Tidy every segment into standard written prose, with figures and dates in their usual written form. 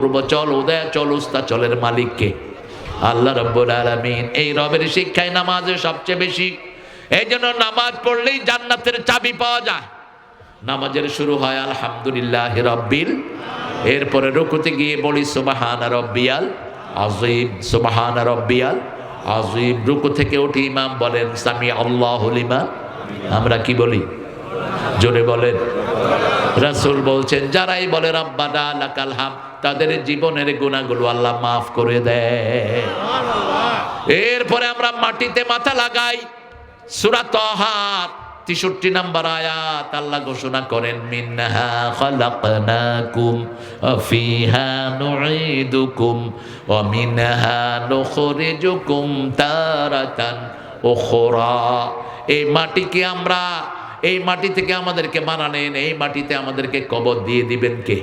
পূর্ব চল উদয় চল উস্তা চলের মালিককে আল্লাহ রাব্বুল আলামিন। এই রবের শিক্ষায় নামাজে সবচেয়ে বেশি। এই জন্য নামাজ পড়লেই জান্নাতের চাবি পাওয়া যায়। নামাজের শুরু হয় আলহামদুলিল্লাহি রাব্বিল, এরপরে রুকুতে গিয়ে বলি সুবহান রাব্বিয়াল আযীম, সুবহান রাব্বিয়াল আযীম। রুকু থেকে উঠে ইমাম বলেন সামি আল্লাহু লিমান, আমরা কি বলি? জোরে বলেন। রাসূল বলছেন যারাই বলে রাব্বানা লাকাল হাম, তাদের জীবনের গুনাহগুলো আল্লাহ মাফ করে দেয়। এরপরে আমরা মাটিতে মাথা লাগাই। সূরা তাহা ৬৩ নম্বর আয়াত আল্লাহ ঘোষণা করেন মিনহা খালাকনাকুম ওয়া ফিহা নুঈদুকুম ওয়া মিনহা নুখরিজুকুম তারাতান উখরা। এই মাটিকে আমরা, এই মাটি থেকে আমাদেরকে বানালেন, এই মাটিতে আমাদেরকে কবর দিয়ে দিবেন কে?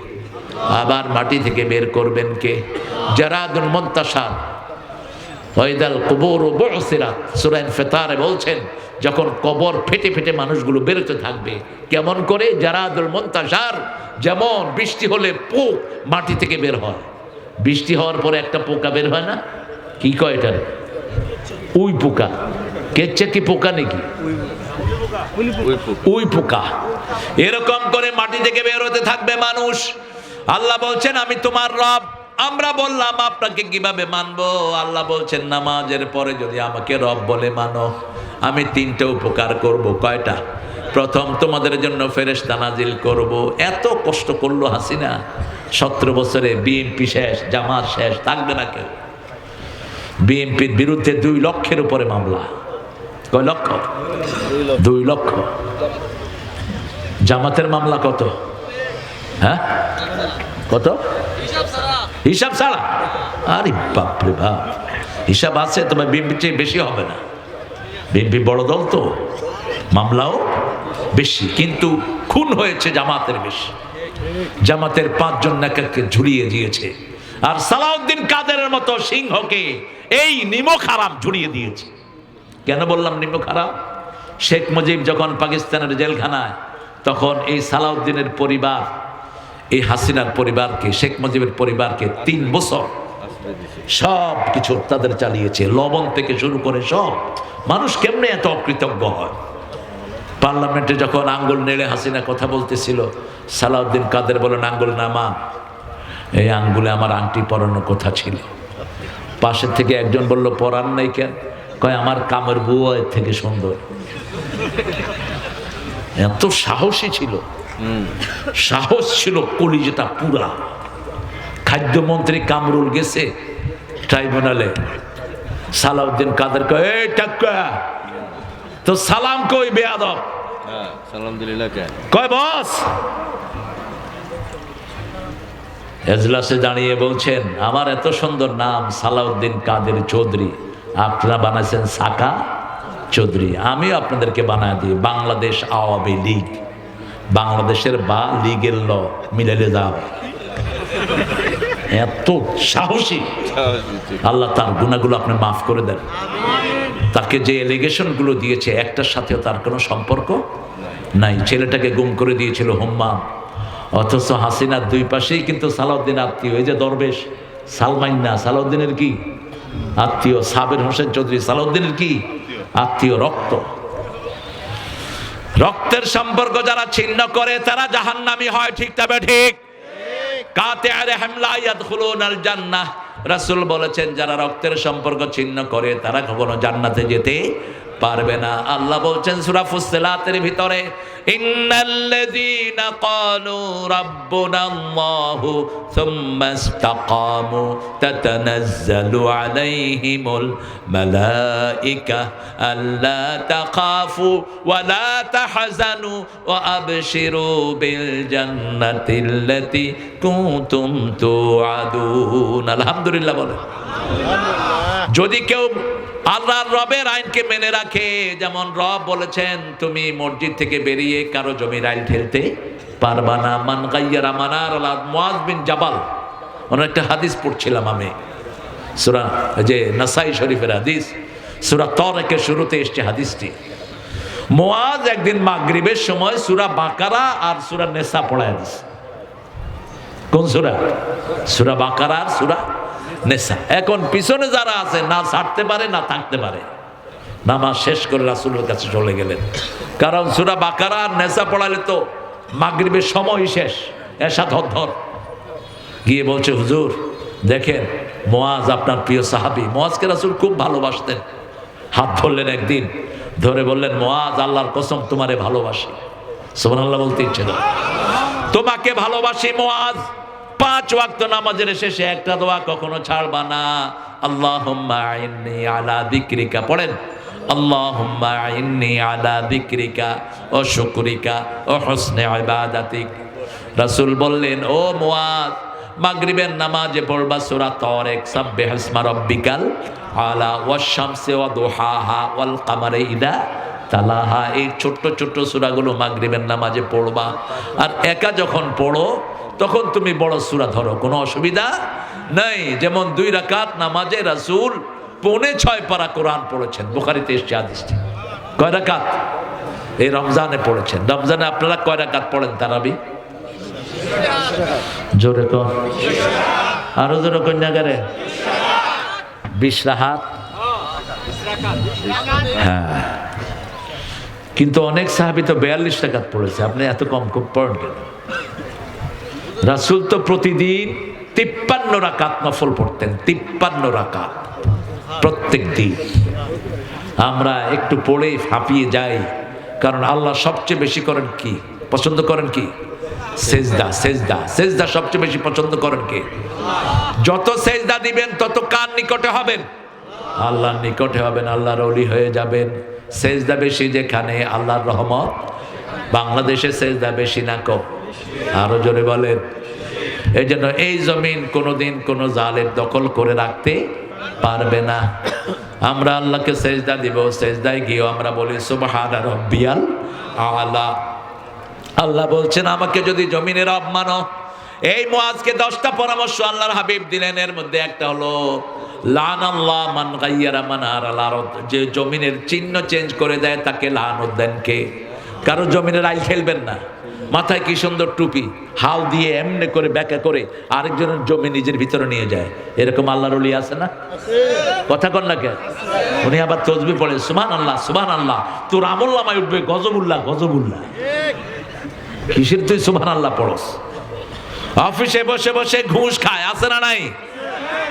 আবার মাটি থেকে বের করবেন কে? জারাদুল মুনতাশার ওয়াইদাল কুবুর বুসিরাত, সূরা ইনফিতারে বলছেন যখন কবর ফেটে ফেটে মানুষগুলো বেরোতে থাকবে কেমন করে? জারাদুল মুনতাশার, যেমন বৃষ্টি হলে পোক মাটি থেকে বের হয়, বৃষ্টি হওয়ার পরে একটা পোকা বের হয় না, কি কয় এটা? উই পোকা। কেচ্চা কি পোকা নাকি? উই পোকা। এরকম করে মাটি থেকে বের হতে থাকবে মানুষ। আল্লাহ বলছেন আমি তোমার রব। আমরা বললাম আপনাকে কিভাবে মানবো? আল্লাহ বলছেন নামাজের পরে যদি আমাকে রব বলে মানো, আমি 3টা উপকার করব। কয়টা? প্রথম, তোমাদের জন্য ফেরেশতা নাজিল করব। এত কষ্ট করলো হাসিনা, 17 বছরে বিএনপি শেষ, জামাত শেষ, থাকবে না কেউ। বিএনপির বিরুদ্ধে 2 লক্ষের উপরে মামলা। কয় লক্ষ? 2 লক্ষ। জামাতের মামলা কত? হ্যাঁ কত? হিসাব ছাড়া? আরে বাপরে বাপ, হিসাব আছে, তবে বিএনপির চেয়ে বেশি হবে না। বিএনপি বড় দল তো, মামলাও বেশি, কিন্তু খুন হয়েছে জামাতের বেশি। জামাতের 5 জন নেতাকে ঝুলিয়ে দিয়েছে, আর সালাউদ্দিন কাদেরের মতো সিংহকে এই নিমক হারাম ঝুলিয়ে দিয়েছে। কেন বললাম নিমক হারাম? শেখ মুজিব যখন পাকিস্তানের জেলখানায়, তখন এই সালাউদ্দিনের পরিবার, এই হাসিনার পরিবারকে, শেখ মুজিবের পরিবারকে 3 বছর সব কিছু তাদের চালিয়েছে, লবণ থেকে শুরু করে সব। মানুষ কেমনে এত অকৃতজ্ঞ হয়? পার্লামেন্টে যখন আঙ্গুল নেড়ে হাসিনা কথা বলতেছিল, সালাউদ্দিন কাদের বলেন আঙ্গুল নামা, এই আঙ্গুলে আমার আংটি পরানোর কথা ছিল। পাশের থেকে একজন বলল পরান নাই কেন? কয় আমার কামের বউ এর থেকে সুন্দর। এত সাহসী ছিল, সাহস ছিল কলিজাটা পুরা। খাদ্যমন্ত্রী কামরুল গেছে ট্রাইব্যুনালে, সালাউদ্দিন কাদের কয় এই টাক্কা তো সালাম কই বেয়াদব, সালাম দিলিলা কে? কয় বস। এজলাসে দাঁড়িয়ে বলছেন আমার এত সুন্দর নাম সালাউদ্দিন কাদের চৌধুরী, আপনারা বানাইছেন সাকা চৌধুরী, আমিও আপনাদেরকে বানায় দিই বাংলাদেশ আওয়ামী লীগ। বাংলাদেশের বা লীগের ল মিলাইলে যাবে। এত সাহসী। আল্লাহ তার গুনাহগুলো আপনি মাফ করে দেন। তাকে যে এলিগেশন গুলো দিয়েছে একটার সাথেও তার কোনো সম্পর্ক নাই। ছেলেটাকে গুম করে দিয়েছিল হুম্মাম, অথচ হাসিনার 2 পাশেই কিন্তু সালাউদ্দিন আত্মীয়। এই যে দরবেশ সালমাইন না, সালাউদ্দিনের কি আত্মীয়। সাবের হোসেন চৌধুরী সালাউদ্দিনের কি আত্মীয়, রক্ত। রক্তের সম্পর্ক যারা ছিন্ন করে তারা জাহান্নামী হয়, ঠিক তবে ঠিক। কাতিআ রাহিম লা ইয়াদখুলুনাল জান্নাহ, রাসূল বলেছেন যারা রক্তের সম্পর্ক ছিন্ন করে তারা কখনো জান্নাতে যেতে পারবে না। আল্লাহ বলছেন সূরা ফুসসিলাতের ভিতরে ইন্নাল্লাযীনা ক্বালু রাব্বুনাল্লাহু সুম্মা ইসতাকামু তাতানাজ্জালু আলাইহিমুল মালায়েকা আল্লা তাখাফু ওয়া লা তাহজানু ওয়া আবশিরু বিল জান্নাতিল্লাতী কুনতুম তুআদুন। আলহামদুলিল্লাহ বলেন। যদি কেউ আল্লাহর রবের আইনকে মেনে রাখে, যেমন রব বলেছেন তুমি মসজিদ থেকে বেরিয়ে কারো জমির আইন ঠেলতে পারবা না। মান গায়্যারা মানার আল্লাহ, মুআয বিন জাবাল, ওনার একটা হাদিস পড়ছিলাম আমি, সূরা যে নাসাই শরীফের হাদিস, সূরা তারিকের শুরুতে এসেছে হাদিসটি। মুআয একদিন মাগরিবের সময় সূরা বাকারা আর সূরা নিসা পড়ায় দিয়েছে। কোন সূরা? সূরা বাকারা আর সূরা নিসা। এখন পিছনে যারা আছে না ছাড়তে পারে না থাকতে পারে, নামাজ শেষ করে রাসূলের কাছে চলে গেলেন। কারণ সূরা বাকারা আর নিসা পড়ালে তো মাগরিবের সময় শেষ, এশা ধর গিয়ে বলছে, হুজুর দেখেন মুআজ আপনার প্রিয় সাহাবী, মুআজকে রাসূল খুব ভালোবাসতেন। হাত ধরলেন একদিন, ধরে বললেন, মুআজ আল্লাহর কসম তোমারে ভালোবাসি। সুবহানাল্লাহ বলতে ইচ্ছে না? তোমাকে ভালোবাসি মুআজ। 5 ওয়াক্ত নামাজের শেষে একটা দোয়া কখনো ছাড়বা না, আল্লাহুম্মা আইন্নি আলা যিকরিকা। পড়েন, আল্লাহুম্মা আইন্নি আলা যিকরিকা ওয়া শুকরিকা ওয়া হুসনি ইবাদাতিক। রাসূল বললেন, ও মুআজ, মাগরিবের নামাজে পড়বা সূরা তারিক, সাব্বিহিসমা রাব্বিকাল আলা ওয়াশ শামসি ওয়া দুহাহা ওয়াল কামারি ইদা তালাহা। এই ছোট্ট ছোট্ট সূরাগুলো মাগরিবের নামাজে পড়বা। আর একা যখন পড়ো তখন তুমি বড় সূরা ধরো, কোনো অসুবিধা নাই। যেমন 2 রাকাত নামাজে রাসূল 6.25 পারা কোরআন পড়েছেন, বুখারীতে এসেছে হাদিসটি। কয় রাকাত? এই রমজানে পড়েছেন। রমজানে আপনারা কয় রাকাত পড়েন তারাবি? জোরে তো, আরো জোরে কন্যা করে 20 রাকাত। হ্যাঁ, কিন্তু অনেক সাহাবী তো 42 রাকাত পড়েছে। আপনি এত কম পড়েন কেন? রাসূল তো প্রতিদিন 53 রাকাত নফল পড়তেন, 53 রাকাত প্রত্যেক দিন। আমরা একটু পড়ে হাঁপিয়ে যাই, কারণ আল্লাহ সবচেয়ে বেশি করেন কি, পছন্দ করেন কি? সেজদা। সেজদা সেজদা সবচেয়ে বেশি পছন্দ করেন কে? যত সেজদা দিবেন তত কার নিকটে হবেন? আল্লাহর নিকটে হবেন, আল্লাহর ওলি হয়ে যাবেন। সেজদা বেশি যেখানে আল্লাহর রহমত। বাংলাদেশে সেজদা বেশি না কম? আরো জোরে বলেন। এই জন্য এই জমিন কোনোদিন কোনো জালেম দখল করে রাখতে পারবে না। আমরা আল্লাহকে সেজদা দিব, সেজদায় গিয়ে আমরা বলি সুবহানা রাব্বিয়াল আলা। আল্লাহ বলছেন, আমাকে যদি জমিনের রব মানো। এই মুআজকে 10টা পরামর্শ আল্লাহর হাবিব দিলেন। এর মধ্যে একটা হলো লানাল্লাহ মান গায়্যারা মানারাল আরদ, যে জমিনের চিহ্ন চেঞ্জ করে দেয় তাকে লানত দেন কে? কারো জমিনের আইল খেলবেন না। মাথায় কি সুন্দর টুপি, হাল দিয়ে এমনি করে ব্যাকা করে আরেকজনের জমি নিজের ভিতরে নিয়ে যায়, এরকম আল্লাহর ওলি আছে না? কথা কন না কেন? উনি আবার তসবিহ পড়ে, সুবহানাল্লাহ সুবহানাল্লাহ, তোর আমল নামায় উঠবে গজবুল্লাহ গজবুল্লাহ। কিসের তুই সুবহানাল্লাহ পড়স? অফিসে বসে বসে ঘুষ খায়, আছে না নাই?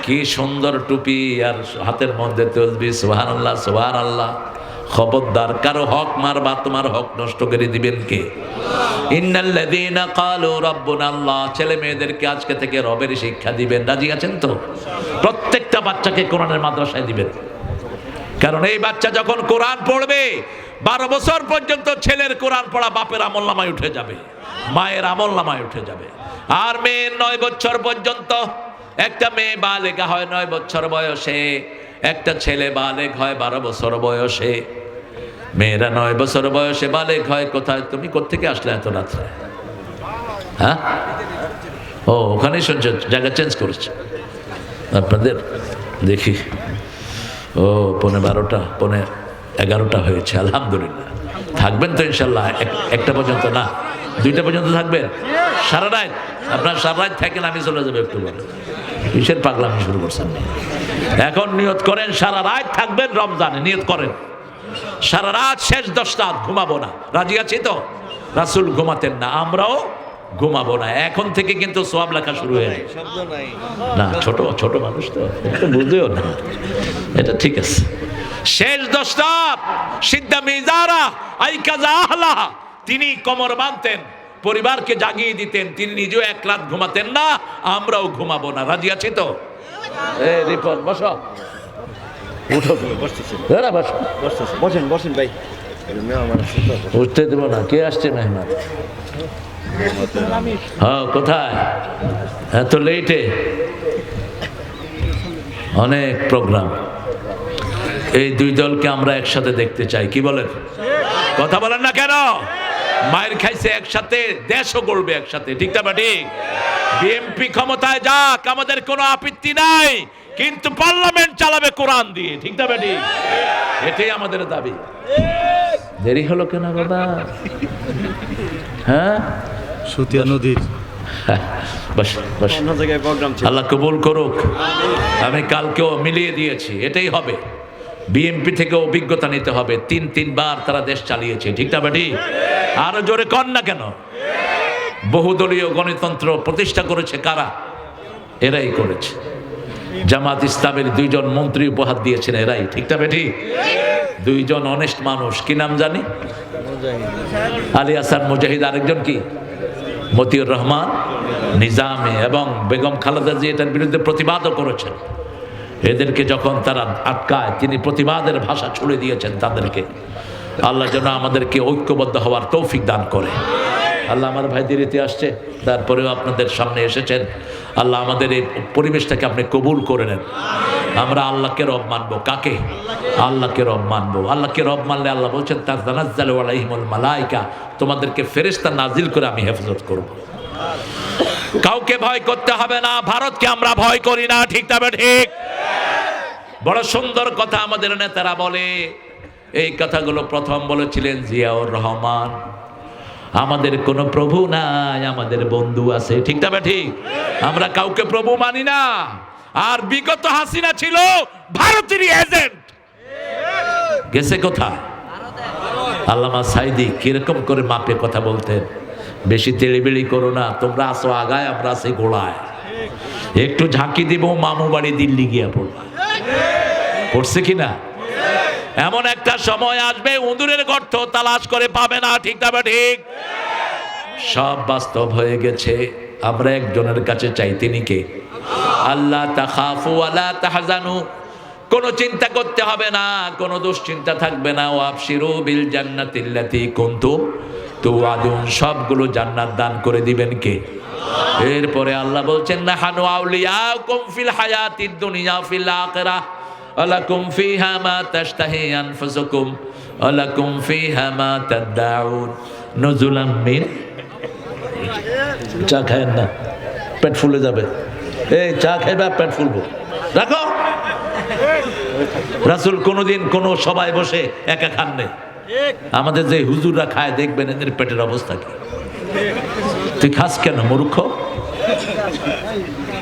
কি সুন্দর টুপি আর হাতের মধ্যে তসবিহ, সুবহানাল্লাহ সুবহানাল্লাহ। খবরদার, কারো হক মারবা, তোমার হক নষ্ট করে দিবেন কে? ইন্নাল্লাযীনা ক্বালু রাব্বুনাল্লাহ, ছেলে মেয়েদেরকে আজকে থেকে রবের শিক্ষা দিবেন। রাজি আছেন তো? প্রত্যেকটা বাচ্চাকে কোরআনের মাদ্রাসায় দিবেন। কারণ এই বাচ্চা যখন কোরআন পড়বে, 12 বছর পর্যন্ত ছেলের কোরআন পড়া বাপের আমলনামায় উঠে যাবে, মায়ের আমলনামায় উঠে যাবে। আর মেয়ের 9 বছর পর্যন্ত, একটা মেয়ে বালেগা হয় 9 বছর বয়সে, একটা ছেলে বালেগ হয় 12 বছর বয়সে। মেয়েরা 9 বছর বয়সে বালেগ হয়। কোথায় তুমি কোত্থেকে আসলে এত রাত্রে? হ্যাঁ, ও ওখানেই শুনছো, জায়গা চেঞ্জ করেছে আপনাদের। দেখি, ও 12:15 11টা হয়েছে। আলহামদুলিল্লাহ, থাকবেন তো ইনশাল্লাহ? 1টা পর্যন্ত না, 2টা পর্যন্ত থাকবেন? সারা রাত? আপনার সারা রাত থাকেন, আমি চলে যাবো একটু পরে। কিসের পাগলামি শুরু করছেন? এখন নিয়ত করেন সারা রাত থাকবেন রমজানে, নিয়ত করেন সারা রাত, শেষ 10 রাত ঘুমাবো না। রাজি আছি তো? রাসূল ঘুমাতেন না, আমরাও ঘুমাবো না। এখন থেকে কিন্তু সওয়াব লেখা শুরু হয়ে যায়। না, ছোট ছোট মানুষ তো একটু বুঝতেও না, এটা ঠিক আছে। শেষ 10 রাত সিদ্ধা মিজারা আইকাজা আহলা, তিনি কোমর বাঁধতেন, পরিবারকে জাগিয়ে দিতেন। তিনি নিজেও 1 রাত ঘুমাতেন না, আমরাও ঘুমাবো না। রাজি আছি তো? এই রিপন বসো, উঠো, বসেন বসেন ভাই। উঠতে দেবো না। কে আসছে মেহমান? হ্যাঁ, কোথায় এত লেটে? অনেক প্রোগ্রাম। এই 2 দলকে আমরা একসাথে দেখতে চাই, কি বলেন? কথা বলেন না কেন? মায়ের খাইছে একসাথে, দেশও গড়বে একসাথে, ঠিক না? ঠিক। বিএনপি ক্ষমতায় যাক, আমাদের কোনো আপত্তি নাই, কিন্তু পার্লামেন্ট চালাবে কোরআন দিয়ে, ঠিক না? ঠিক, এটাই আমাদের দাবি। দেরি হলো কেন বাবা? হ্যাঁ, সুতিয়া নদীর বাস বাস, অন্য জায়গায় প্রোগ্রাম ছিল। আল্লাহ কবুল করুক। আমি কালকেও মিলিয়ে দিয়েছি, এটাই হবে। বিএনপি থেকে অভিজ্ঞতা নিতে হবে, তিনবার তারা দেশ চালিয়েছে, ঠিক না বেটি? আরো জোরে কর না কেন? বহুদলীয় গণতন্ত্র প্রতিষ্ঠা করেছে কারা? এরাই করেছে। জামাত ইসলামের 2 জন মন্ত্রী উপহার দিয়েছেন এরাই, ঠিক না বেটি? 2 জন অনেস্ট মানুষ, কি নাম জানি? আলী হাসান মুজাহিদ, আরেকজন কি? মতিউর রহমান নিজামী, এবং বেগম খালেদা জিয়া এটার বিরুদ্ধে প্রতিবাদও করেছেন। এদেরকে যখন তারা আটকায়, তিনি প্রতিবাদের ভাষা ছুড়ে দিয়েছেন তাদেরকে। আল্লাহ যেন আমাদেরকে ঐক্যবদ্ধ হওয়ার তৌফিক দান করে। আল্লাহ, আমার ভাইদের ইতি আসছে, তারপরেও আপনাদের সামনে এসেছেন। আল্লাহ আমাদের এই পরিবেশটাকে আপনি কবুল করে নেন। আমরা আল্লাহকে রব মানবো। কাকে? আল্লাহকে রব মানবো। আল্লাহকে রব মানলে আল্লাহ বলছেন তানাজ্জালু আলাইহিমুল মালায়েকা, তোমাদেরকে ফেরেশতা নাজিল করে আমি হেফাজত করব। কাউকে ভয় করতে হবে না, ভারতকে আমরা ভয় করি না, ঠিক তবে ঠিক। বড় সুন্দর কথা আমাদের নেতারা বলে। এই কথাগুলো প্রথম বলেছিলেন জিয়াউর রহমান। আমাদের কোনো প্রভু নাই, আমাদের বন্ধু আছে, ঠিক তবে ঠিক। আমরা কাউকে প্রভু মানি না। আর বিগত হাসিনা ছিল ভারতেরই এজেন্ট। গেছে কোথায়? আল্লামা সাইদি কিরকম করে মাপে কথা বলতেন, বেশি তেড়িবেড়ি করো না, তোমরা আসো আগায়, আমরা আসি গোড়ায়। একটু ঝাঁকি দিব, মামু বাড়ি দিল্লি গিয়া পড়বা। পড়ছে কিনা? এমন একটা সময় আসবে উঁদুরের গর্ত তালাশ করে পাবে না, ঠিক তবে ঠিক। সব বাস্তব হয়ে গেছে। আমরা একজনের কাছে চাই, তিনি কে? আল্লাহ তাখাফু ওয়ালা তাহজানু, কোনো চিন্তা করতে হবে না, কোনো দুশ্চিন্তা থাকবে না। ওয়াবশিরু বিল জান্নাতিল্লাতী কুনতুম তুআদুন, সবগুলো জান্নাত দান করে দিবেন কে? এরপরে আল্লাহ বলছেন নাহানু আউলিয়াকুম ফিল হায়াতিদ দুনিয়া ফিল আখিরাহ ওয়ালাকুম ফিহা মা তাশতাহি আনফুসুকুম ওয়ালাকুম ফিহা মা তাদউন নুজুলাম মিন। চা খায়েন না, পেট ফুলে যাবে। এই চা খাইবা, পেট ফুলবো, রাখো। রাসূল কোনোদিন কোনো সবাই বসে একা খান নেই। আমাদের যে হুজুররা খায়, দেখবেন এদের পেটের অবস্থা কি। তুই খাস কেন মূর্খ?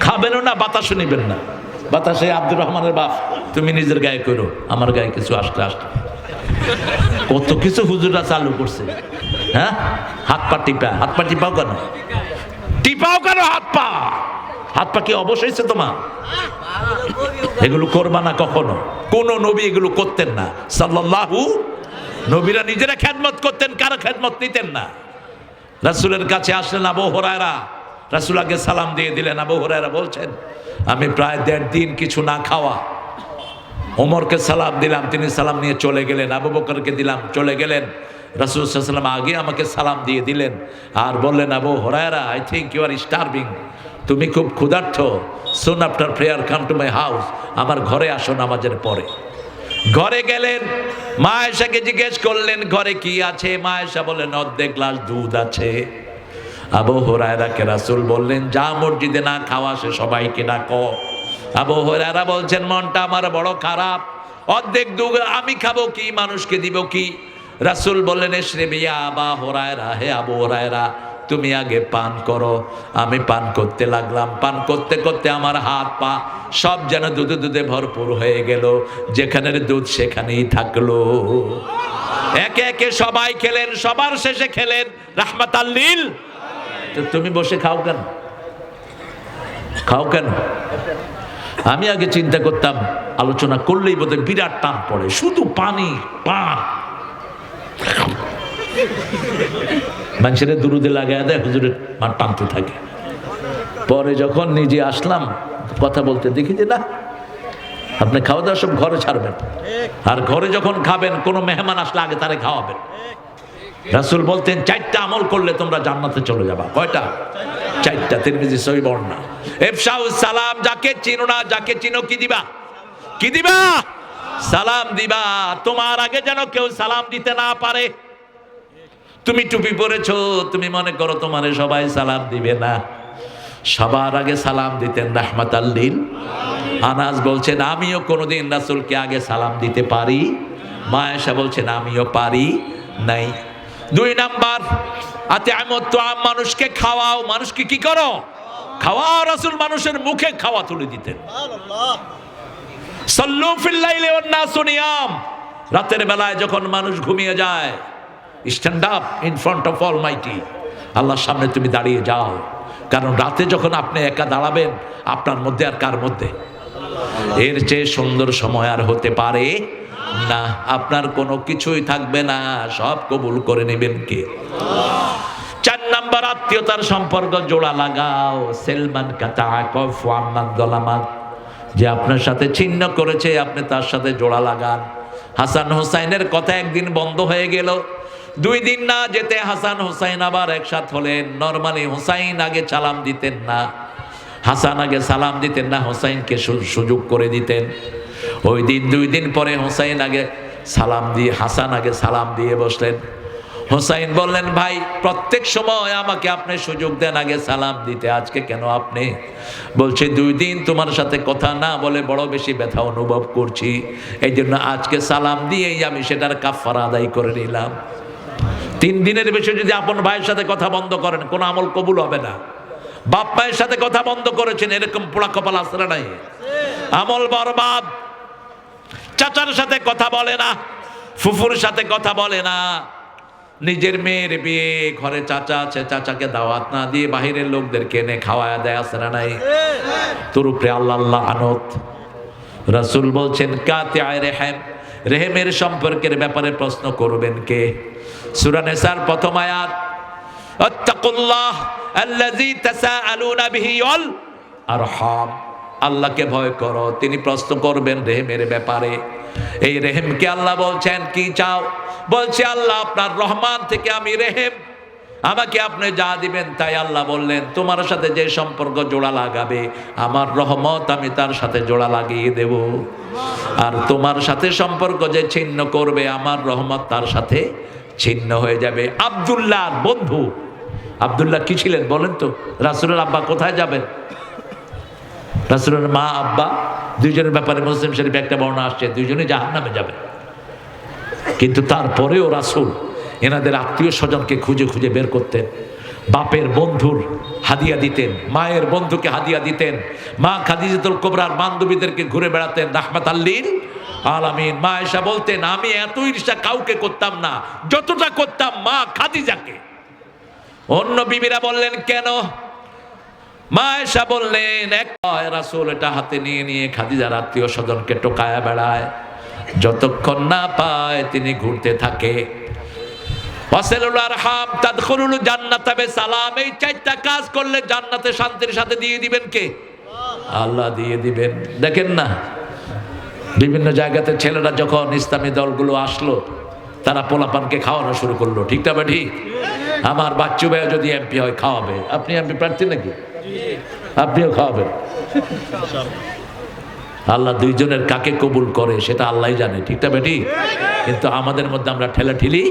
খাবেনও না, বাতাসও নিবেন না। বাতাসে আব্দুর রহমানের বাপ, তুমি নিজের গায়ে করো, আমার গায়ে কিছু আসতে আসতে। কত কিছু হুজুররা চালু করছে। হ্যাঁ, হাত পা টিপা, হাত পা টিপাও কেন? টিপাও কেন হাত পা? হাত পা কি অবশ্যই তোমার? এগুলো করবা না কখনো। কোন নবী এগুলো করতেন না সাল্লাল্লাহু। নবীরা নিজেরা খেদমত করতেন, কারো খেদমত নিতেন না। রাসূলের কাছে আসলেন আবু হুরায়রা, রাসূল আগে সালাম দিয়ে দিলেন। আবু হুরায়রা বলছেন আমি প্রায় 1.5 দিন কিছু না খাওয়া। ওমরকে সালাম দিলাম, তিনি সালাম নিয়ে চলে গেলেন। আবু বকরকে দিলাম, চলে গেলেন। রাসূল সাল্লাল্লাহু আলাইহি ওয়াসাল্লাম আগে আমাকে সালাম দিয়ে দিলেন আর বললেন Abu Hurairah, I think you are starving, তুমি খুব ক্ষুধার্ত। Soon after prayer come to my house, আমার ঘরে আসো নামাজের পরে। ঘরে গেলেন, মা আয়েশাকে জিজ্ঞেস করলেন ঘরে কি আছে। মা আয়েশা বললেন অর্ধেক গ্লাস দুধ আছে। আবু হুরায়রাকে রাসূল বললেন যা মসজিদে না খাওয়া সে সবাইকে ডাকো। আবু হুরায়রা বলছেন মনটা আমার বড় খারাপ, অর্ধেক দুধ আমি খাবো কি, মানুষকে দিব কি? রাসূল বললেন এশরিবি ইয়া আবা হুরায়রা, হে আবু হুরায়রা তুমি আগে পান করো। আমি পান করতে লাগলাম, পান করতে করতে আমার হাত পা সব যেন দুধে দুধে ভরপুর হয়ে গেল, যেখানের দুধ সেখানেই থাকলো। একে একে সবাই খেলেন, সবার শেষে খেলেন রাহমাতাল লিল। তো তুমি বসে খাও কেন? খাও কেন? আমি আগে চিন্তা করতাম আলোচনা করলেই বোধহয় বিরাট টান পড়ে, শুধু পানি পান। মানুষের দুরুদে লাগায় দেয়, হুজুরের মা টানতে থাকে। পরে যখন নিজে আসলাম কথা বলতে, দেখি যে না, আপনি খাওয়া দাওয়া সব ঘরে ছাড়বেন, আর ঘরে যখন খাবেন কোনো মেহমান আসলে আগে তারে খাওয়াবেন। রাসূল বলতেন 4টা আমল করলে তোমরা জান্নাতে চলে যাবা। কয়টা? 4টা। তিরমিজি সহিহ বর্ণনা। ইফশাউস সালাম, যাকে চিনো না, যাকে চিনো কি দিবা? কি দিবা? সালাম দিবা। তোমার আগে যেন কেউ সালাম দিতে না পারে। তুমি টুপি পরেছো, তুমি মনে করো তোমারে সবাই সালাম দিবে না। সবার আগে সালাম দিতেন রাহমাতাল লিল। আনাস বলছেন আমিও কোনোদিন রাসূলকে আগে সালাম দিতে পারি। মা আয়েশা বলছেন আমিও পারি নাই। 2 নাম্বার আতিআমুত তুআম, মানুষকে খাওয়াও। মানুষকে কি করো? খাওয়াও। রাসূল মানুষের মুখে খাওয়া তুলে দিতেন। সাল্লু ফিল লাইলি ওয়ান নাসু নিয়াম, রাতের বেলায় যখন মানুষ ঘুমিয়ে যায়, stand up in front of Almighty, আল্লাহর সামনে তুমি দাঁড়িয়ে যাও। কারণ রাতে যখন আপনি একা দাঁড়াবেন, আপনার মধ্যে আর কার মধ্যে? এর চেয়ে সুন্দর সময় আর হতে পারে না। আপনার কোনো কিছুই থাকবে না, সব কবুল করে নেবেন কে? 4 নাম্বার, আত্মীয়তার সম্পর্ক জোড়া লাগাও। সেলমান কাতাআকাফ ওয়া আম্মান যালামাক, যে আপনার সাথে ছিন্ন করেছে আপনি তার সাথে জোড়া লাগান। হাসান হুসাইনের কথা একদিন বন্ধ হয়ে গেল, 2 দিন না যেতে হাসান হুসাইন আবার একসাথে হলেন। নরমালি হুসাইন আগে সালাম দিতেন না, হাসান আগে সালাম দিতেন না, হুসাইনকে সুযোগ করে দিতেন। ওই দিন 2 দিন পরে হুসাইন আগে সালাম দিয়ে, হাসান আগে সালাম দিয়ে বসলেন। হুসাইন বললেন, ভাই প্রত্যেক সময় আমাকে আপনি সুযোগ দেন আগে সালাম দিতে, আজকে কেন আপনি? বলছে 2 দিন তোমার সাথে কথা না বলে বড় বেশি ব্যথা অনুভব করছি, এই জন্য আজকে সালাম দিয়েই আমি সেটার কাফারা আদায় করে নিলাম। 3 দিনের বেশি যদি আপন ভাইয়ের সাথে কথা বন্ধ করেন, কোনো আমল কবুল হবে না। বাপ মায়ের সাথে কথা বন্ধ করেছেন, এরকম পোড়া কপাল আসলে নাই, আমল বরবাদ। চাচার সাথে কথা বলে না, ফুফুর সাথে কথা বলে না। নিজের মেয়ের বিয়ে, ঘরে চাচা আছে, চাচাকে দাওয়াত না দিয়ে বাহিরের লোকদেরকে এনে খাওয়ায় দেয়, আছে না নাই? তোর উপরে আল্লাহ লানত। রাসূল বলছেন কাতিআয়ে রেহেম, রেহেমের সম্পর্কের ব্যাপারে প্রশ্ন করবেন কে? সূরা নিসার প্রথম আয়াত, আত্তাকুল্লাহ আল্লাযী তাসাআলুনা বিহি ওয়াল আরহাম, আল্লাহকে ভয় করো, তিনি প্রশ্ন করবেন রেহেমের ব্যাপারে। এই রেহেমকে আল্লাহ বলছেন কি চাও? বলছে আল্লাহ আপনার রহমান থেকে আমি রেহেম, আমাকে আপনি যা দিবেন তাই। আল্লাহ বললেন তোমার সাথে যে সম্পর্ক জোড়া লাগাবে আমার রহমত আমি তার সাথে জোড়া লাগিয়ে দেব, আর তোমার সাথে সম্পর্ক যে ছিন্ন করবে আমার রহমত তার সাথে ছিন্ন হয়ে যাবে। আব্দুল্লাহর বন্ধু, আব্দুল্লাহ কি ছিলেন বলেন তো? রাসূলের আব্বা কোথায় যাবেন? রাসূলের মা আব্বা দুইজনের ব্যাপারে মুসলিম শরীফে একটা বর্ণনা আসছে, দুইজনই জাহান্নামে যাবে। কিন্তু তারপরেও রাসূল এনাদের আত্মীয় স্বজনকে খুঁজে খুঁজে বের করতেন। বাপের বন্ধুর হাদিয়া দিতেন, মায়ের বন্ধুকে হাদিয়া দিতেন, মা খাদিজাতুল কুবরার বান্ধবীদেরকে ঘুরে বেড়াতেন রাহমাতাল লিল আলামিন। মা আয়েশা বলতেন আমি এত ঈর্ষা কাউকে করতাম না যতটা করতাম মা খাদিজাকে। অন্য বিবিরা বললেন কেন? মা আয়েশা বললেন এক রাসূল এটা হাতে নিয়ে নিয়ে খাদিজার আত্মীয় স্বজনকে টোকায়া বেড়ায়, যতক্ষণ না পায় তিনি ঘুরতে থাকে। ওয়াসিলুল আরহাম তাদখুলুল জান্নাতা বিসালাম, এই 4টা কাজ করলে জান্নাতে শান্তির সাথে দিয়ে দিবেন কে? আল্লাহ দিয়ে দিবেন। দেখেন না বিভিন্ন জায়গাতে ছেলেরা যখন ইসলামী দলগুলো আসলো তারা পোলাপানকে খাওয়ানো শুরু করলো, ঠিক না ঠিক? আমার বাচ্চু ভাই যদি এমপি হয় খাওয়াবে। আপনি এমপি প্রার্থী নাকি? আপনিও খাওয়াবেন। আল্লাহ দুইজনের কাকে কবুল করে সেটা আল্লাহই জানে, ঠিক না বেটি? কিন্তু আমাদের মধ্যে আমরা ঠেলাঠেলি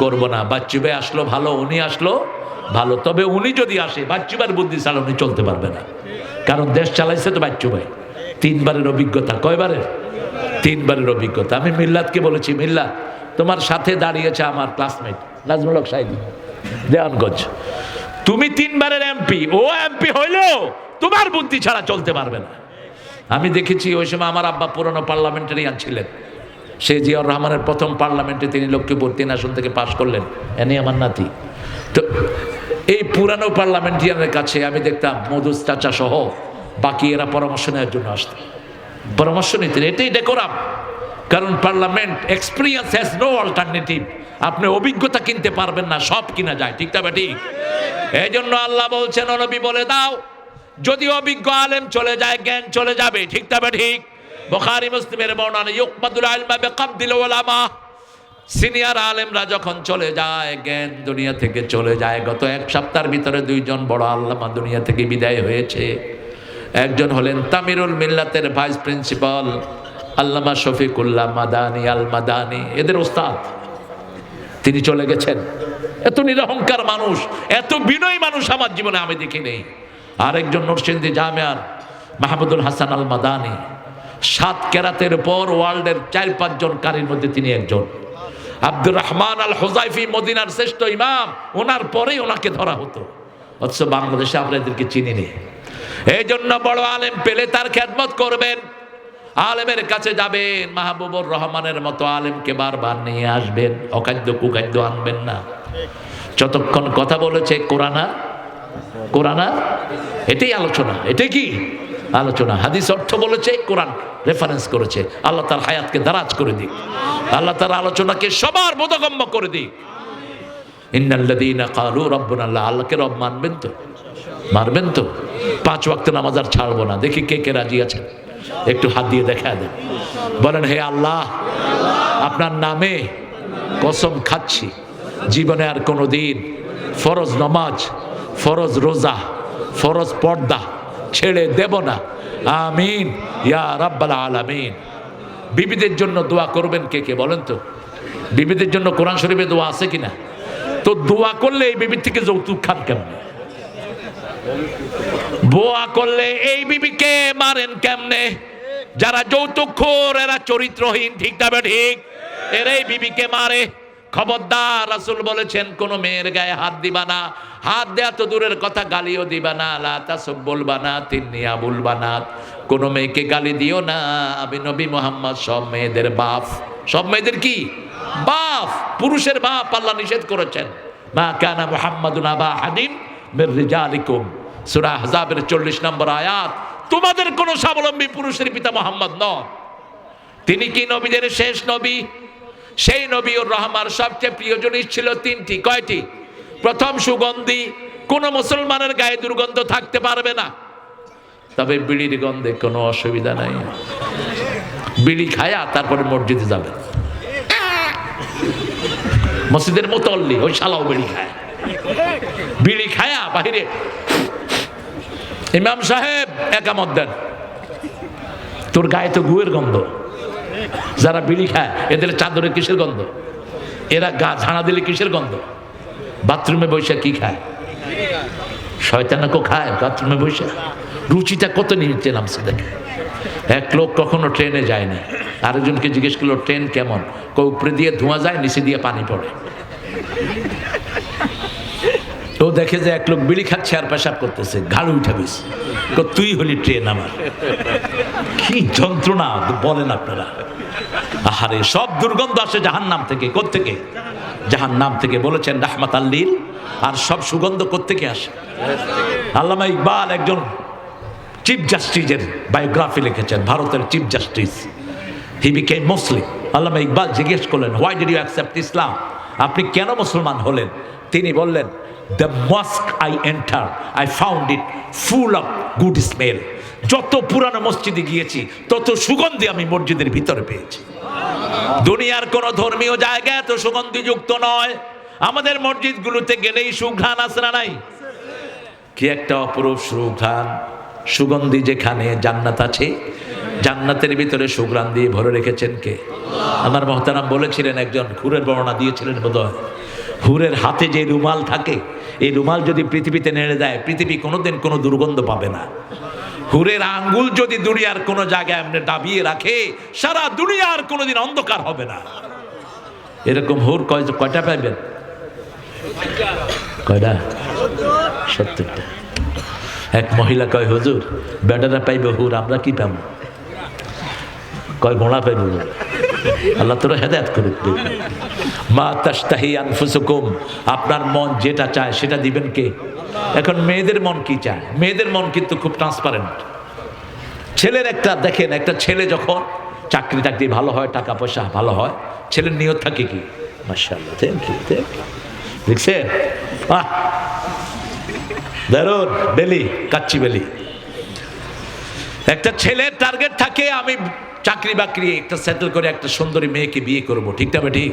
করব না। বাচ্চু ভাই আসলো ভালো, উনি আসলো ভালো, তবে উনি যদি আসে বাচ্চু ভাইয়ের বুদ্ধি ছাড়া উনি চলতে পারবে না। কারণ দেশ চালাইছে তো বাচ্চু ভাই, 3 বারের অভিজ্ঞতা। কয়বারের? 3 বারের অভিজ্ঞতা। আমি মিল্লাতকে বলেছি, মিল্লাত তোমার সাথে দাঁড়িয়েছে আমার ক্লাসমেট নাজমুল হক সাইদি দেওয়ানগঞ্জ, তুমি 3 বারের এমপি, ও এমপি হইলেও তোমার বুদ্ধি ছাড়া চলতে পারবে না। আমি দেখেছি ওই সময় আমার আব্বা পুরনো পার্লামেন্টারিয়ান ছিলেন, সে জিয়াউর রহমানের প্রথম পার্লামেন্টে তিনি লক্ষ্মীপুর 3 আসন থেকে পাশ করলেন, এনে আমার নাতি। তো এই পুরানো পার্লামেন্টারিয়ানের কাছে আমি দেখতাম মধুস চাচা সহ বাকি এরা পরামর্শ নেওয়ার জন্য আসতেন, পরামর্শ নিতেন। এটাই ডেকোরাম, কারণ parliament experience has no alternative. আপনি অভিজ্ঞতা কিনতে পারবেন না, সব কিনা যায়, ঠিক না ঠিক? এই জন্য আল্লাহ বলছেন ও নবী বলে দাও যদি অভিজ্ঞ আলেম চলে যায় জ্ঞান চলে যাবে, ঠিক না ঠিক? বুখারী মুসলিমের বর্ণনা ইউকমাদুল ইলমা বিকাবদিল উলামা, সিনিয়র আলেমরা যখন চলে যায় জ্ঞান দুনিয়া থেকে চলে যায়। গত 1 সপ্তাহের ভিতরে 2 জন বড় আল্লামা দুনিয়া থেকে বিদায় হয়েছে। একজন হলেন তামিরুল মিল্লাতের ভাইস প্রিন্সিপাল আল্লামা শফিকুল্লাহ মাদানী আল মাদানী, এদের ওস্তাদ, তিনি চলে গেছেন। এত নিরহংকার মানুষ, এত বিনয়ী মানুষ আমার জীবনে আমি দেখি নেই। আরেকজন নরসিংদী জামিয়ার মাহমুদুল হাসান আল মাদানী, 7 কেরাতের পর ওয়ার্ল্ডের 4-5 জন কারীর মধ্যে তিনি একজন। আব্দুর রহমান আল হুযাইফি মদিনার শ্রেষ্ঠ ইমাম, ওনার পরেই ওনাকে ধরা হতো। অথচ বাংলাদেশে আমরা এদেরকে চিনি নি। এই জন্য বড় আলেম পেলে তার খেদমত করবেন, আলেমের কাছে যাবেন, মাহবুবুর রহমানের মতো আলেমকে বারবার নিয়ে আসবেন, অখাদ্য কুখাদ্য আনবেন না। যতক্ষণ কথা বলেছে কোরআনা কোরআনা, এটাই আলোচনা, এটাই কি আলোচনা। হাদিস অর্থ বলেছে, কোরআন রেফারেন্স করেছে। আল্লাহ তার হায়াতকে দারাজ করে দিক, আল্লাহ তার আলোচনাকে সবার বোধগম্য করে দিক। ইন্নাল্লাযীনা ক্বালু রাব্বুনা আল্লাহ, আল্লাহকে রব মানবেন তো, মানবেন তো। 5 ওয়াক্ত নামাজ আর ছাড়বো না। দেখি কে কে রাজি আছেন, একটু হাত দিয়ে দেখা দেন, বলেন হে আল্লাহ, আপনার নামে কসম খাচ্ছি, জীবনে আর কোনোদিন ফরজ নামাজ, ফরজ রোজা, ফরজ পর্দা ছেড়ে দেব না। আমিন ইয়া রাব্বাল আলামিন। বিবিদের জন্য দোয়া করবেন কে কে বলেন তো? বিবিদের জন্য কোরআন শরীফে দোয়া আছে কিনা? তো দোয়া করলে এই বিবির থেকে যৌতুক খান কেমনে? দোয়া করলে এই বিবিকে মারেন কেমনে? যারা যৌতুকখোর এরা চরিত্রহীন, ঠিক না ঠিক? এরাই বিবিকে মারে। খবরদার, রাসূল বলেছেন কোন মেয়ের গায়ে হাত দিবা না। হাত দেয়া তো দূরের কথা, গালিও দিবা না। লা তাসুব্বুল বানাত ইন্নী আবুল বানাত। কোন মেয়েকে গালি দিও না, আমি নবী মুহাম্মদ সব মেয়েদের বাপ। সব মেয়েদের কি বাপ, পুরুষের বাপ আল্লাহ নিষেধ করেছেন। মা কানা মুহাম্মাদুন আবা আহাদিন মির রিজালিকুম, সূরা আহজাবের 40 নম্বর আয়াত। তোমাদের কোন স্বাবলম্বী পুরুষের পিতা মুহাম্মদ নন। তিনি কি নবীদের শেষ নবী? সেই নবীর রহমার সবচেয়ে প্রিয় জিনিস ছিল 3টি। কয়টি? প্রথম, সুগন্ধি। কোন মুসলমানের গায়ে দুর্গন্ধ থাকতে পারবে না। তবে বিড়ির গন্ধে কোনো অসুবিধা নাই। বিড়ি খায়া তারপরে মসজিদে যাবেন। মসজিদের মুতল্লি ওই শালাও বিড়ি খায়, বিড়ি খায়া বাহিরে। ইমাম সাহেব একামত দেন, তোর গায়ে তো গুয়ের গন্ধ। যারা বিড়ি খায় এদের চাদরে কিসের গন্ধ? এরা গা ঝাড়া দিলে কিসের গন্ধ? বাথরুমে বসে কি খায়? শয়তানকে খায় বাথরুমে বসে। রুচিটা কত নিচে নামছে দেখে। এক লোক কখনো ট্রেনে যায়নি, আরেকজনকে জিজ্ঞেস করলো ট্রেন কেমন? উপরে দিয়ে ধোঁয়া যায়, নিচে দিয়ে পানি পড়ে। ও দেখে যে এক লোক বিড়ি খাচ্ছে আর পেশাব করতেছে, ঘাড় উঠে গেছে। তুই হলি ট্রেন আমার। কি যন্ত্রণা বলেন আপনারা। আহারে, সব দুর্গন্ধ আসে জাহান্নাম থেকে। কোত্থেকে? জাহান্নাম থেকে। বলেছেন রাহমাতাল লিল। আর সব সুগন্ধ কোত্থেকে আসে? আল্লামা ইকবাল একজন চিফ জাস্টিসের বায়োগ্রাফি লিখেছেন, ভারতের চিফ জাস্টিস। হি বিকেম মুসলিম। আল্লামা ইকবাল জিজ্ঞেস করলেন, why did you accept Islam? আপনি কেন মুসলমান হলেন? তিনি বললেন, the mosque I enter I found it full of good smell. যত পুরানো মসজিদে গিয়েছি তত সুগন্ধি আমি মসজিদের ভিতরে পেয়েছি। দুনিয়ার কোন ধর্মীয় জায়গা এত সুগন্ধিযুক্ত নয়। আমাদের মসজিদগুলোতে গেলেই সুঘ্রাণ আছে না নাই? কি একটা অপরূপ সুঘ্রাণ। সুগন্ধি যেখানে, জান্নাত আছে। জান্নাতের ভিতরে সুঘ্রাণ দিয়ে ভরে রেখেছেন কে? আমার মহতারাম বলেছিলেন, একজন হুরের বর্ণনা দিয়েছিলেন বোধহয়, হুরের হাতে যে রুমাল থাকে, এই রুমাল যদি পৃথিবীতে নেড়ে দেয়, পৃথিবী কোনোদিন কোনো দুর্গন্ধ পাবে না। হুরের আঙ্গুল যদি দুনিয়ার কোনো জায়গায় এমনি দাবিয়ে রাখে, সারা দুনিয়ার কোনোদিন অন্ধকার হবে না। এরকম হুর কয়টা পাইবেন? কয়টা? 70টা। এক মহিলা কয়, হুজুর বেটারা পাইবে হুর, আমরা কি পাবো? কয় গোড়া পাইব। আল্লাহ তোরা হেদায়েত করে দিবে। মা তাশতাহি আনফুসুকুম, আপনার মন যেটা চায় সেটা দিবেন কে? এখন মেয়েদের মন কি চায়? মেয়েদের মন কিন্তু খুব ট্রান্সপারেন্ট। ছেলের একটা দেখেন, একটা ছেলে যখন চাকরি টাকরি ভালো হয়, টাকা পয়সা ভালো হয়, ছেলের নিয়ত থাকে কি? মাশাআল্লাহ, থ্যাংক ইউ, থ্যাংক ইউ। দেখছেন? দারুন বেলি, কাচ্চি বেলি। একটা ছেলের টার্গেট থাকে, আমি চাকরি বাকরি একটা সেটেল করে একটা সুন্দরী মেয়েকে বিয়ে করব, ঠিক না ঠিক?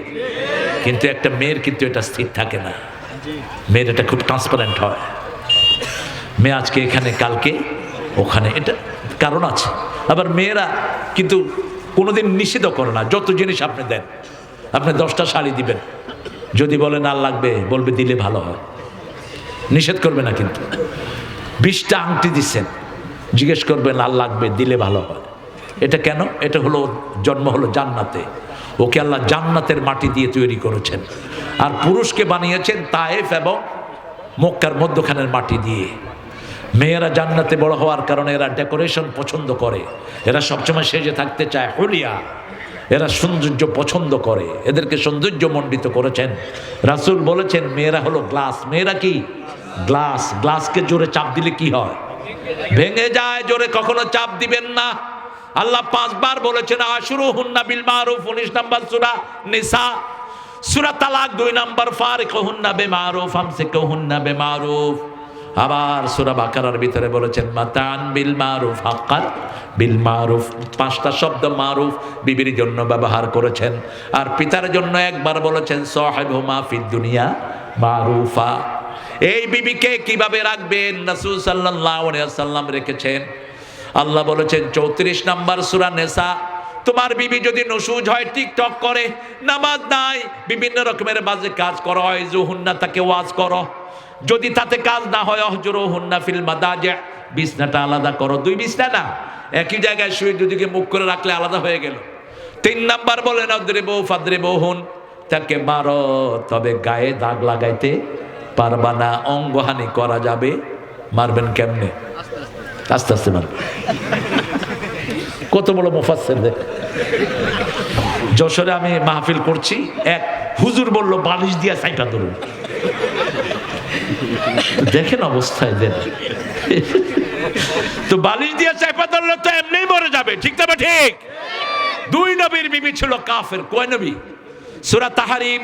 কিন্তু একটা মেয়ের কিন্তু এটা স্থির থাকে না। মেয়ের এটা খুব ট্রান্সপারেন্ট হয়। মেয়ে আজকে এখানে, কালকে ওখানে, এটা কারণ আছে। আবার মেয়েরা কিন্তু কোনোদিন নিষেধ করে না। যত জিনিস আপনি দেন, আপনি 10টা শাড়ি দিবেন, যদি বলেন আর লাগবে, বলবে দিলে ভালো হয়, নিষেধ করবে না। কিন্তু 20টা আংটি দিচ্ছেন, জিজ্ঞেস করবেন আর লাগবে, দিলে ভালো হয়। এটা কেন? এটা হলো জন্ম হলো জান্নাতে। ওকে আল্লাহ জান্নাতের মাটি দিয়ে তৈরি করেছেন। আর পুরুষকে বানিয়েছেন তায়েফ এবং মক্কার মধ্যখানের মাটি দিয়ে। মেয়েরা জান্নাতে বড় হওয়ার কারণে এরা ডেকোরেশন পছন্দ করে, এরা সবসময় সেজে থাকতে চায়, হুলিয়া, এরা সৌন্দর্য পছন্দ করে, এদেরকে সৌন্দর্য মণ্ডিত করেছেন। রাসূল বলেছেন মেয়েরা হলো গ্লাস। মেয়েরা কি গ্লাস? গ্লাসকে জোরে চাপ দিলে কি হয়? ভেঙে যায়। জোরে কখনো চাপ দিবেন না। আল্লাহ 5 বার বলেছেন আশরুহুন্না বিল মারুফ, 19 নম্বর সূরা নিসা। সূরা তালাক 2 নম্বর ফারিকুহুন্না বিমারুফ আমসিকুহুন্না বিমারুফ। আবার সূরা বাকারার ভিতরে বলেছেন মাতান বিল মারুফ হাক্কান বিল মারুফ। 5টা শব্দ মারুফ বিবির জন্য ব্যবহার করেছেন। আর পিতার জন্য একবার বলেছেন সাহিবহুমা ফিদ দুনিয়া মারুফা। এই বিবিকে কিভাবে রাখবেন রাসূল সাল্লাল্লাহু আলাইহি ওয়াসাল্লাম রেখেছেন। আল্লাহ বলেছেন 34 নম্বর সূরা নিসা, তোমার বিবি যদি নসুজ হয়, টিকটক করে, নামাজ নাই, বিভিন্ন রকমের বাজে কাজ করো, ইজুহুন্না, তাকে ওয়াজ করো। যদি তাতে কাজ না হয় অহজুরুহুন্না ফিল মাদাজি, বিছনাটা আলাদা করো। 2 বিছনা না, একই জায়গায় শুয়ে দুদিকে মুখ করে রাখলে আলাদা হয়ে গেল। 3 নাম্বার বলেন অদ্রিবু ফাদ্রিবুহুন, তাকে মারো তবে গায়ে দাগ লাগাইতে পারবা না। অঙ্গহানি করা যাবে, মারবেন কেমনে? আস্তে আস্তে মারবেন। কত বড় মুফাসসির দেখ। যশোরে আমি মাহফিল করছি, এক হুজুর বলল বালিশ দিয়া সাইটা ধরুন। দেখেন অবস্থায় দেন। তো বালিশ দিয়া চাপা ধরলে তো এমনিই মরে যাবে, ঠিক না? ঠিক। 2 নবীর বিবি ছিল কাফের। কয় নবী? সূরা তাহরিম,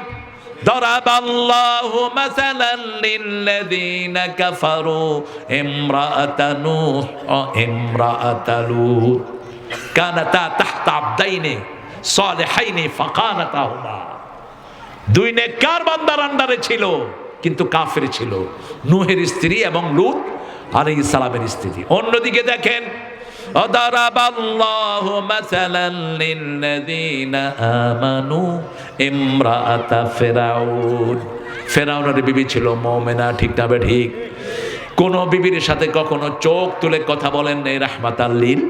দরাবাল্লাহু মাসালান লিল্লাযীনা কাফারু ইমরাআতা নূহ ওয়া ইমরাআতা লূত কানাতা তাহতা আবদাইনি সালিহাইনি ফাকানাতাহুমা। 2 নেককার বান্দার আন্ডারে ছিল, কিন্তু কাফের ছিল। নূহের স্ত্রী এবং লূত আলাইহিস সালামের স্ত্রী। অন্যদিকে দেখেন দরাবাল্লাহু মাসালান লিল্লাযীনা আমানু ইমরাআতা ফিরাউন। ফিরাউনের বিবি ছিল মুমিনা, ঠিক না? ঠিক। কোন বিবির সাথে কখনো চোখ তুলে কথা বলেন নাই রাহমাতাল লিল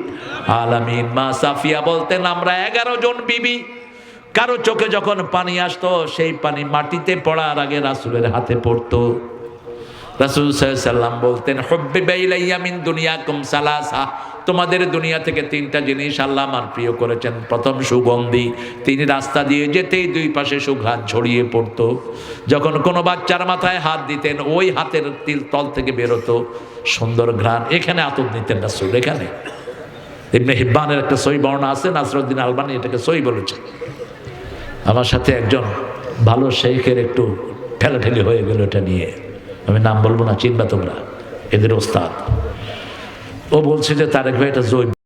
আলামিন। মা সাফিয়া বলতেন আমরা 11 জন বিবি, কারো চোখে যখন পানি আসতো সেই পানি মাটিতে পড়ার আগে রাসূলের হাতে পড়তো। রাসূল সাল্লাল্লাহু আলাইহি সাল্লাম বলতেন হুব্বিবা ইলাইয়া মিন দুনিয়াকুম সালাসা, তোমাদের দুনিয়া থেকে 3টা জিনিস আল্লাহ আমার প্রিয় করেছেন। প্রথম সুগন্ধি, তিনি রাস্তা দিয়ে যেতেই 2 পাশে সুঘ্রাণ ছড়িয়ে পড়তো। যখন কোনো বাচ্চার মাথায় হাত দিতেন ওই হাতের তল থেকে বেরোতো সুন্দর ঘ্রাণ। এখানে আতর নিতেন রাসূল। এখানে ইবনে হিব্বানের একটা সহিহ বর্ণনা আছে, নাসরুদ্দিন আলবানী এটাকে সহিহ বলেছেন। আমার সাথে একজন ভালো শেখের একটু ঠেলাঠেলি হয়ে গেল এটা নিয়ে, আমি নাম বলবো না, চিনবা তোমরা, এদের ওস্তাদ। ও বলছে যে তারেক ভাই এটা জৈব